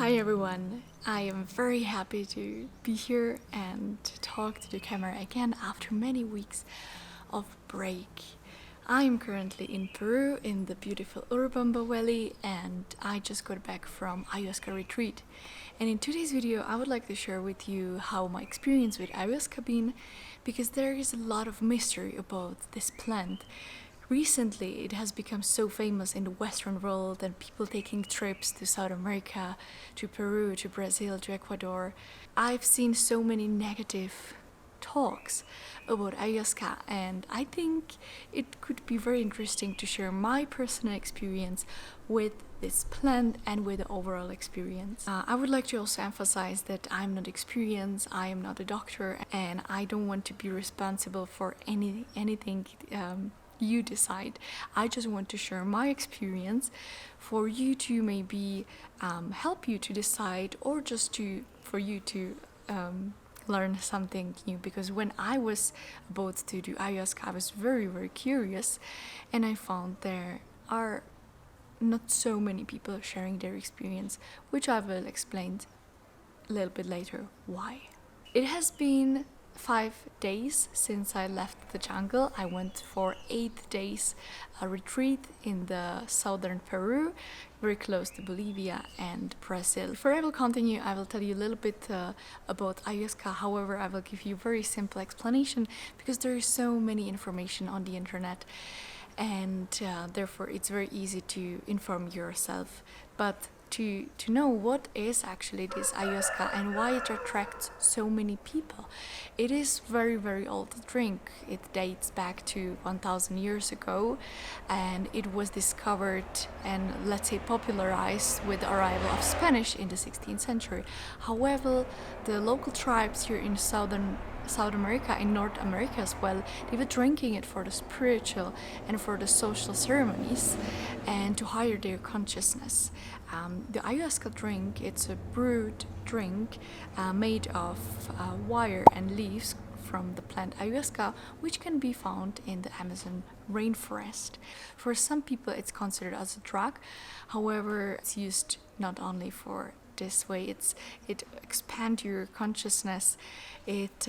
Hi everyone, I am very happy to be here and talk to the camera again after many weeks of break. I am currently in Peru in the beautiful Urubamba Valley and I just got back from Ayahuasca retreat. And in today's video I would like to share with you how my experience with Ayahuasca been, because there is a lot of mystery about this plant. Recently, it has become so famous in the Western world, and people taking trips to South America, to Peru, to Brazil, to Ecuador. I've seen so many negative talks about ayahuasca, and I think it could be very interesting to share my personal experience with this plant and with the overall experience. I would like to also emphasize that I'm not experienced, I am not a doctor, and I don't want to be responsible for anything you decide. I just want to share my experience for you to maybe help you to decide, or just for you to learn something new. Because when I was about to do ayahuasca, I was very curious, and I found there are not so many people sharing their experience, which I will explain a little bit later why. It has been 5 days since I left the jungle. I went for 8 days a retreat in the southern Peru, very close to Bolivia and Brazil. Before I will continue, I will tell you a little bit about ayahuasca. However, I will give you a very simple explanation because there is so many information on the internet, and therefore it's very easy to inform yourself. But to know what is actually this ayahuasca and why it attracts so many people. It is very old drink. It dates back to 1000 years ago, and it was discovered and, let's say, popularized with the arrival of Spanish in the 16th century. However, the local tribes here in South America, in North America as well, they were drinking it for the spiritual and for the social ceremonies and to higher their consciousness. The ayahuasca drink, it's a brewed drink made of wire and leaves from the plant ayahuasca, which can be found in the Amazon rainforest. For some people it's considered as a drug. However, it's used not only for this way, it expands your consciousness, it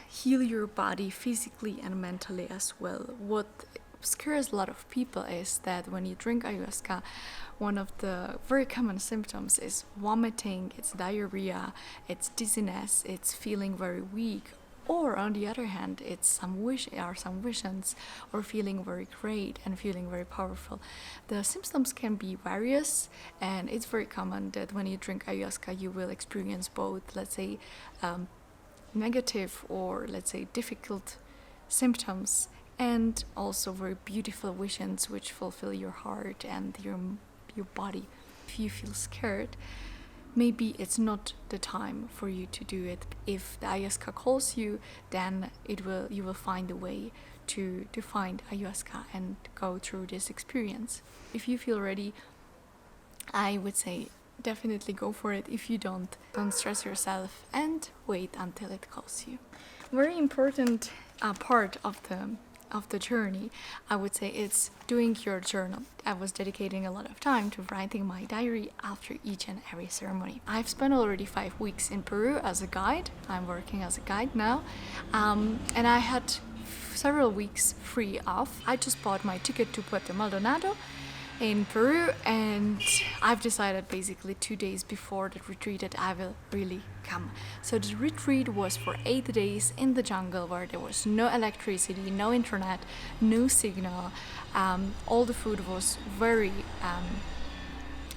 heal your body physically and mentally as well. What scares a lot of people is that when you drink ayahuasca, one of the very common symptoms is vomiting, it's diarrhea, it's dizziness, it's feeling very weak, or on the other hand, it's some visions, or feeling very great and feeling very powerful. The symptoms can be various, and it's very common that when you drink ayahuasca, you will experience both, let's say, negative or, let's say, difficult symptoms, and also very beautiful visions which fulfill your heart and your body. If you feel scared, maybe it's not the time for you to do it. If the ayahuasca calls you, then you will find a way to find ayahuasca and go through this experience. If you feel ready, I would say definitely go for it. If you don't stress yourself and wait until it calls you. Very important part of the journey, I would say, it's doing your journal. I was dedicating a lot of time to writing my diary after each and every ceremony. I've spent already 5 weeks in Peru as a guide. I'm working as a guide now, and I had several weeks free off. I just bought my ticket to Puerto Maldonado in Peru, and I've decided basically 2 days before the retreat that I will really come. So the retreat was for 8 days in the jungle, where there was no electricity, no internet, no signal. All the food was very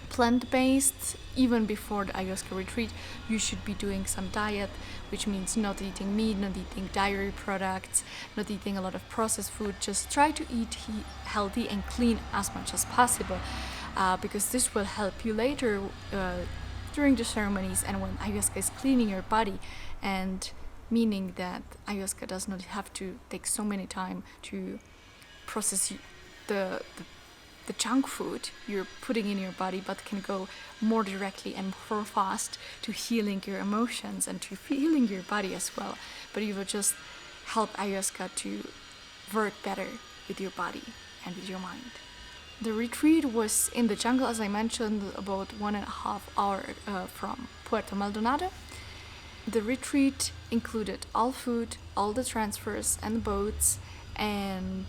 plant-based. Even before the ayahuasca retreat, you should be doing some diet, which means not eating meat, not eating dairy products, not eating a lot of processed food. Just try to eat healthy and clean as much as possible, because this will help you later during the ceremonies and when ayahuasca is cleaning your body, and meaning that ayahuasca does not have to take so many time to process the junk food you're putting in your body, but can go more directly and more fast to healing your emotions and to healing your body as well. But you will just help ayahuasca to work better with your body and with your mind. The retreat was in the jungle, as I mentioned, about 1.5 hours from Puerto Maldonado. The retreat included all food, all the transfers and boats, and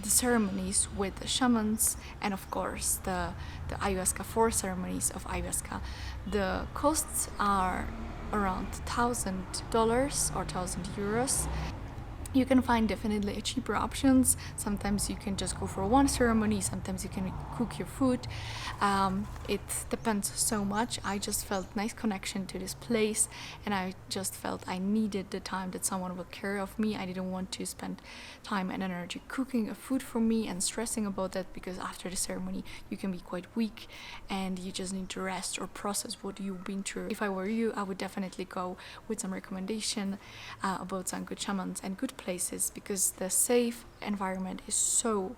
the ceremonies with the shamans, and of course the ayahuasca, 4 ceremonies of ayahuasca. The costs are around $1,000 or €1,000. You can find definitely cheaper options. Sometimes you can just go for one ceremony, sometimes you can cook your food. It depends so much. I just felt nice connection to this place, and I just felt I needed the time that someone would care of me. I didn't want to spend time and energy cooking a food for me and stressing about that, because after the ceremony you can be quite weak and you just need to rest or process what you've been through. If I were you, I would definitely go with some recommendation about some good shamans and good places, because the safe environment is so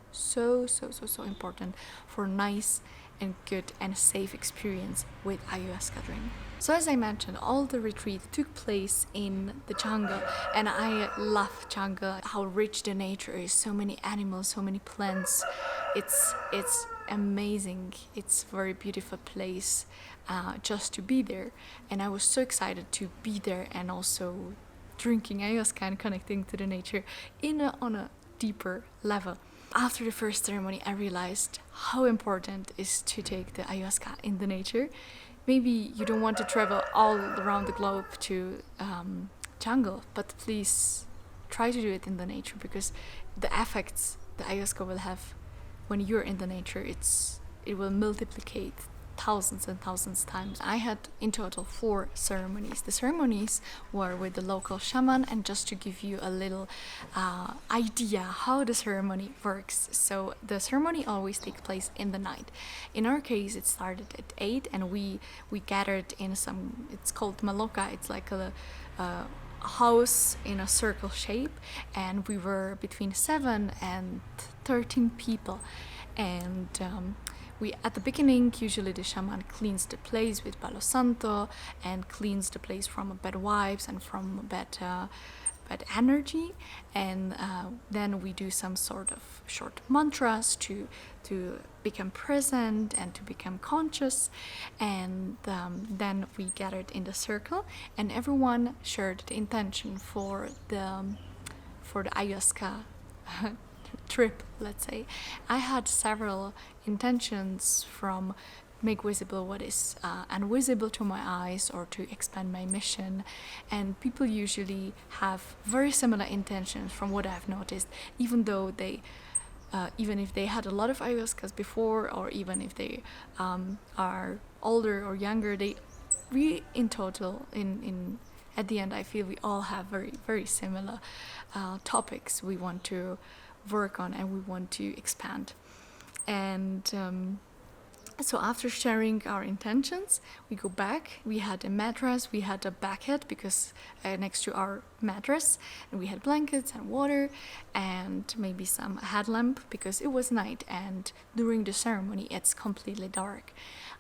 important for nice and good and safe experience with ayahuasca drink. So as I mentioned, all the retreat took place in the jungle, and I love jungle, how rich the nature is, so many animals, so many plants. It's amazing. It's a very beautiful place just to be there, and I was so excited to be there and also drinking ayahuasca and connecting to the nature on a deeper level. After the first ceremony, I realized how important it is to take the ayahuasca in the nature. Maybe you don't want to travel all around the globe to jungle, but please try to do it in the nature, because the effects the ayahuasca will have when you're in the nature, it will multiplicate thousands and thousands times. I had in total 4 ceremonies. The ceremonies were with the local shaman, and just to give you a little idea how the ceremony works. So the ceremony always takes place in the night. In our case, it started at 8, and we gathered in some, it's called maloca, it's like a house in a circle shape, and we were between 7 and 13 people. And we, at the beginning, usually the shaman cleans the place with Palo Santo and cleans the place from bad vibes and from bad energy, and then we do some sort of short mantras to become present and to become conscious, and then we gathered in the circle, and everyone shared the intention for the ayahuasca trip, let's say. I had several intentions, from make visible what is invisible to my eyes, or to expand my mission, and people usually have very similar intentions from what I've noticed, even though they even if they had a lot of ayahuascas before, or even if they are older or younger, we in total in at the end, I feel we all have very, very similar topics we want to work on and we want to expand. And so after sharing our intentions, we go back. We had a mattress, we had a bucket because next to our mattress, and we had blankets and water and maybe some headlamp because it was night, and during the ceremony it's completely dark.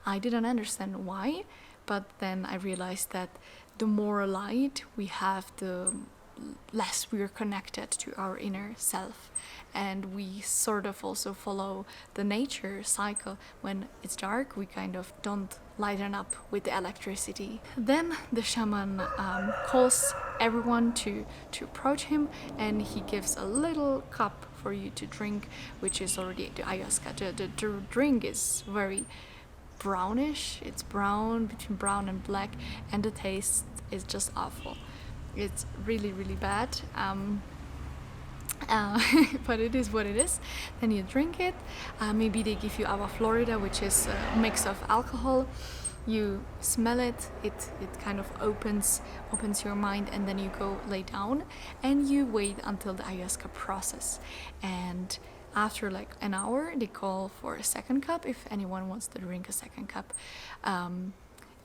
I didn't understand why, but then I realized that the more light we have, the less we are connected to our inner self, and we sort of also follow the nature cycle. When it's dark, we kind of don't lighten up with the electricity. Then the shaman calls everyone to approach him, and he gives a little cup for you to drink, which is already the ayahuasca. The drink is very brownish. It's brown, between brown and black, and the taste is just awful. It's really, really bad, but it is what it is. Then you drink it. Maybe they give you agua florida, which is a mix of alcohol. You smell it. It kind of opens your mind, and then you go lay down and you wait until the ayahuasca process. And after like an hour, they call for a second cup if anyone wants to drink a second cup.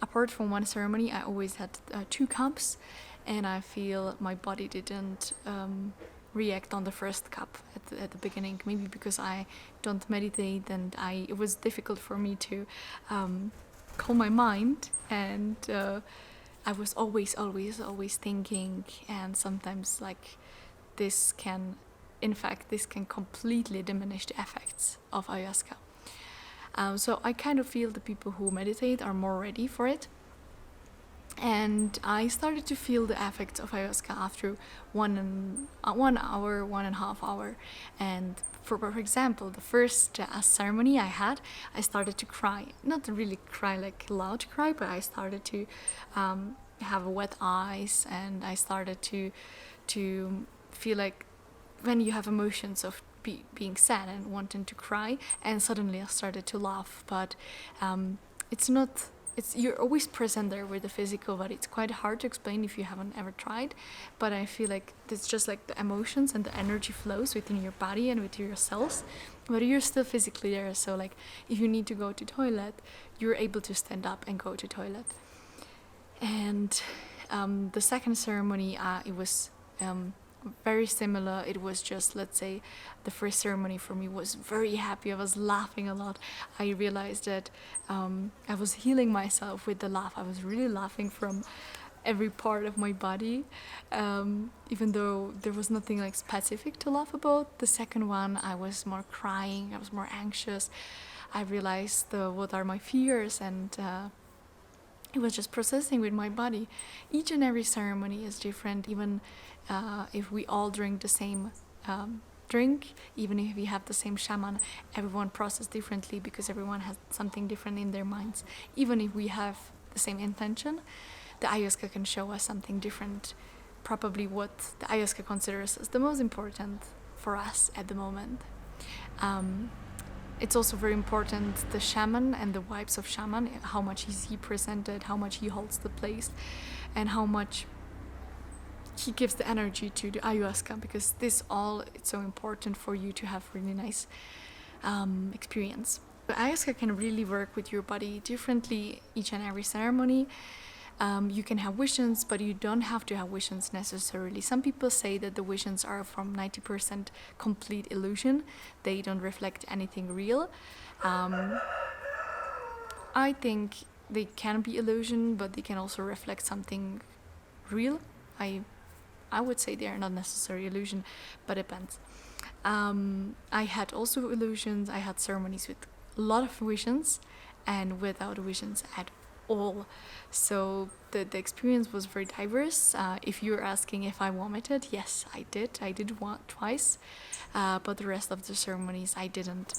Apart from one ceremony, I always had 2 cups. And I feel my body didn't react on the first cup at the beginning. Maybe because I don't meditate, and it was difficult for me to calm my mind. And I was always thinking, and sometimes like this can completely diminish the effects of ayahuasca. So I kind of feel the people who meditate are more ready for it. And I started to feel the effects of ayahuasca after 1 hour, 1.5 hours. And for example, the first ceremony I had, I started to cry. Not really cry like loud cry, but I started to have wet eyes, and I started to feel like when you have emotions of being sad and wanting to cry, and suddenly I started to laugh. But it's not, it's, you're always present there with the physical, but it's quite hard to explain if you haven't ever tried. But I feel like it's just like the emotions and the energy flows within your body and within your cells, but you're still physically there. So like if you need to go to toilet, you're able to stand up and go to toilet. And the second ceremony, it was very similar. It was just, let's say, the first ceremony for me was very happy. I was laughing a lot. I realized that I was healing myself with the laugh. I was really laughing from every part of my body, even though there was nothing like specific to laugh about. The second one, I was more crying. I was more anxious. I realized what are my fears, and it was just processing with my body. Each and every ceremony is different, even if we all drink the same drink, even if we have the same shaman, everyone processes differently because everyone has something different in their minds. Even if we have the same intention, the ayahuasca can show us something different, probably what the ayahuasca considers as the most important for us at the moment. It's also very important, the shaman and the vibes of shaman, how much is he presented, how much he holds the place, and how much he gives the energy to the ayahuasca, because this all, it's so important for you to have really nice experience. The ayahuasca can really work with your body differently each and every ceremony. You can have visions, but you don't have to have visions necessarily. Some people say that the visions are from 90% complete illusion. They don't reflect anything real. I think they can be illusion, but they can also reflect something real. I would say they are not necessarily illusion, but it depends. I had also illusions. I had ceremonies with a lot of visions and without visions at all. So the experience was very diverse. If you're asking if I vomited, yes, I did. I did twice, but the rest of the ceremonies I didn't.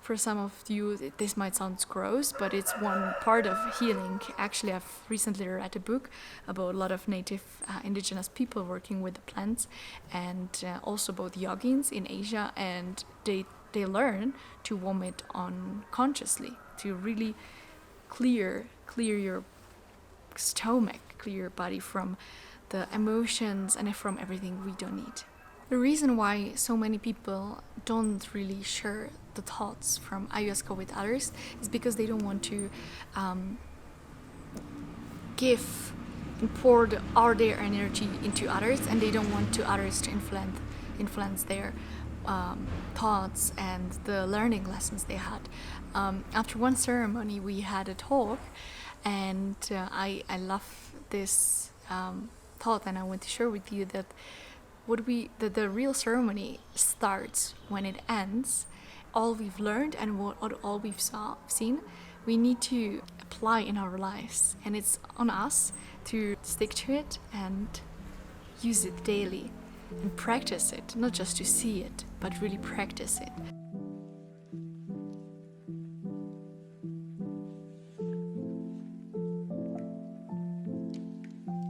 For some of you, this might sound gross, but it's one part of healing. Actually, I've recently read a book about a lot of native indigenous people working with the plants, and also about yogins in Asia, and they learn to vomit unconsciously, to really clear your stomach, clear your body from the emotions and from everything we don't need. The reason why so many people don't really share the thoughts from ayahuasca with others is because they don't want to give and pour all their energy into others, and they don't want others to influence their thoughts and the learning lessons they had. After one ceremony, we had a talk, and I love this thought, and I want to share with you that the real ceremony starts when it ends. All we've learned and all we've seen, we need to apply in our lives, and it's on us to stick to it and use it daily and practice it, not just to see it, but really practice it.